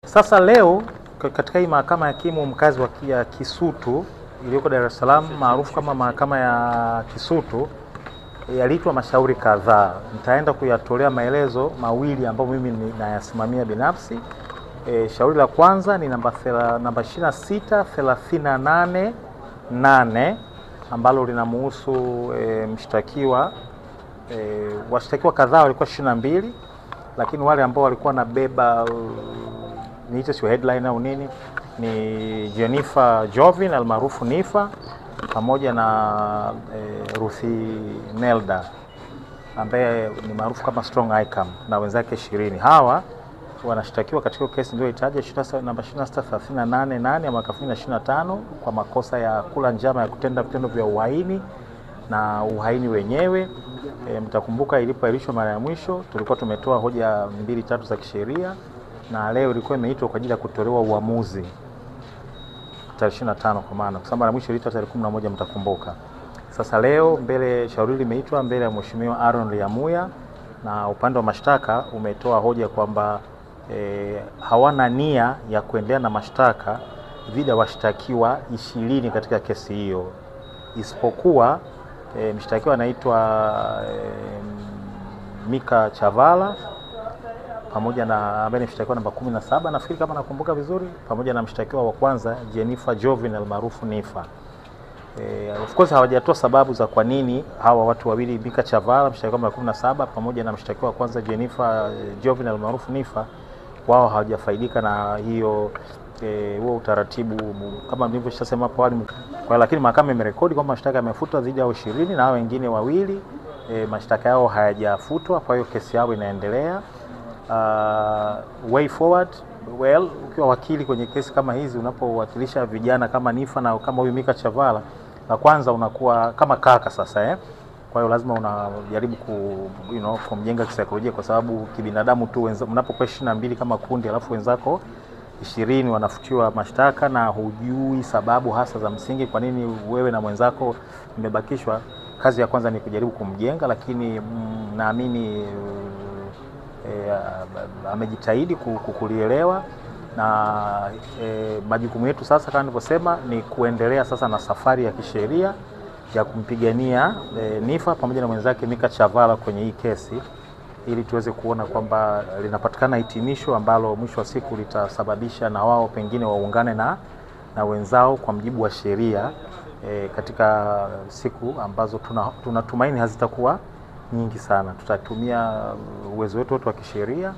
Sasa leo katika hii mahakama ya hakimu mkazi wa Kisutu iliyoko Dar es Salaam maarufu kama mahakama ya Kisutu yaliitwa mashauri kadhaa. Nitaenda kuyatolea maelezo mawili ambayo mimi ninayasimamia binafsi. Shauri la kwanza ni namba 26388 ambalo linamhusu mshtakiwa. Washtakiwa kadhaa walikuwa 22, lakini wale ambao walikuwa nabeba niite sio headline au nini ni Jennifer Jovin almaarufu Nifa pamoja na Ruthi Nelda ambaye ni maarufu kama Strong Icam na wenzake 20. Hawa wanashtakiwa katika kesi ndio itaja namba 26388 ya mwaka 2025 kwa makosa ya kula njama ya kutenda vitendo vya uhaini na uhaini wenyewe. Mtakumbuka ilipoahirishwa mara ya mwisho tulikuwa tumetoa hoja 2-3 za kisheria, na leo ilikuwa imeitwa kwa ajili ya kutolewa uamuzi tarehe 25, kwa maana kwa sababu mara mwisho ilitwa tarehe 11, mtakumbuka. Sasa leo shauri limeitwa mbele ya Mheshimiwa Aaron Lyamuya, na upande wa mashtaka umetoa hoja kwamba hawana nia ya kuendelea na mashtaka dhidi ya washtakiwa 20 katika kesi hiyo, isipokuwa mshtakiwa anaitwa Mika Chavala pamoja na ambaye ni mshtakiwa namba 17 nafikiri kama nakumbuka vizuri, pamoja na mshtakiwa wa kwanza Jennifer Jovin almaarufu Nifa. Of course hawajatoa sababu za kwa nini hawa watu wawili, Mika Chavala mshtakiwa namba 17 pamoja na mshtakiwa wa kwanza Jennifer Jovin almaarufu Nifa, wao hawajafaidika na huo utaratibu kama nilivyoshasema hapo awali. Kwa lakini mahakama imerekodi kwamba mashtaka yamefutwa dhidi ya 20 na hao wengine wawili mashtaka yao hayajafutwa, kwa hiyo kesi yao inaendelea. Way forward, well, ukiwa wakili kwenye kesi kama hizi, unapowakilisha vijana kama Nifa na kama huyu Mika Chavala, la kwanza unakuwa kama kaka sasa Kwa hiyo lazima unajaribu kumjenga kisaikolojia, kwa sababu kibinadamu tu mnapokuwa 22 kama kundi alafu wenzako 20 wanafutiwa mashtaka na hujui sababu hasa za msingi kwa nini wewe na mwenzako mmebakishwa. Kazi ya kwanza ni kujaribu kumjenga, lakini naamini amejitahidi kukulielewa, na majukumu yetu sasa kama nilivyosema ni kuendelea sasa na safari ya kisheria ya kumpigania Nifa pamoja na mwenzake Mika Chavala kwenye hii kesi, ili tuweze kuona kwamba linapatikana hitimisho ambalo mwisho wa siku litasababisha na wao pengine waungane na wenzao kwa mjibu wa sheria katika siku ambazo tunatumaini hazitakuwa nyingi sana. Tutatumia uwezo wetu wote wa kisheria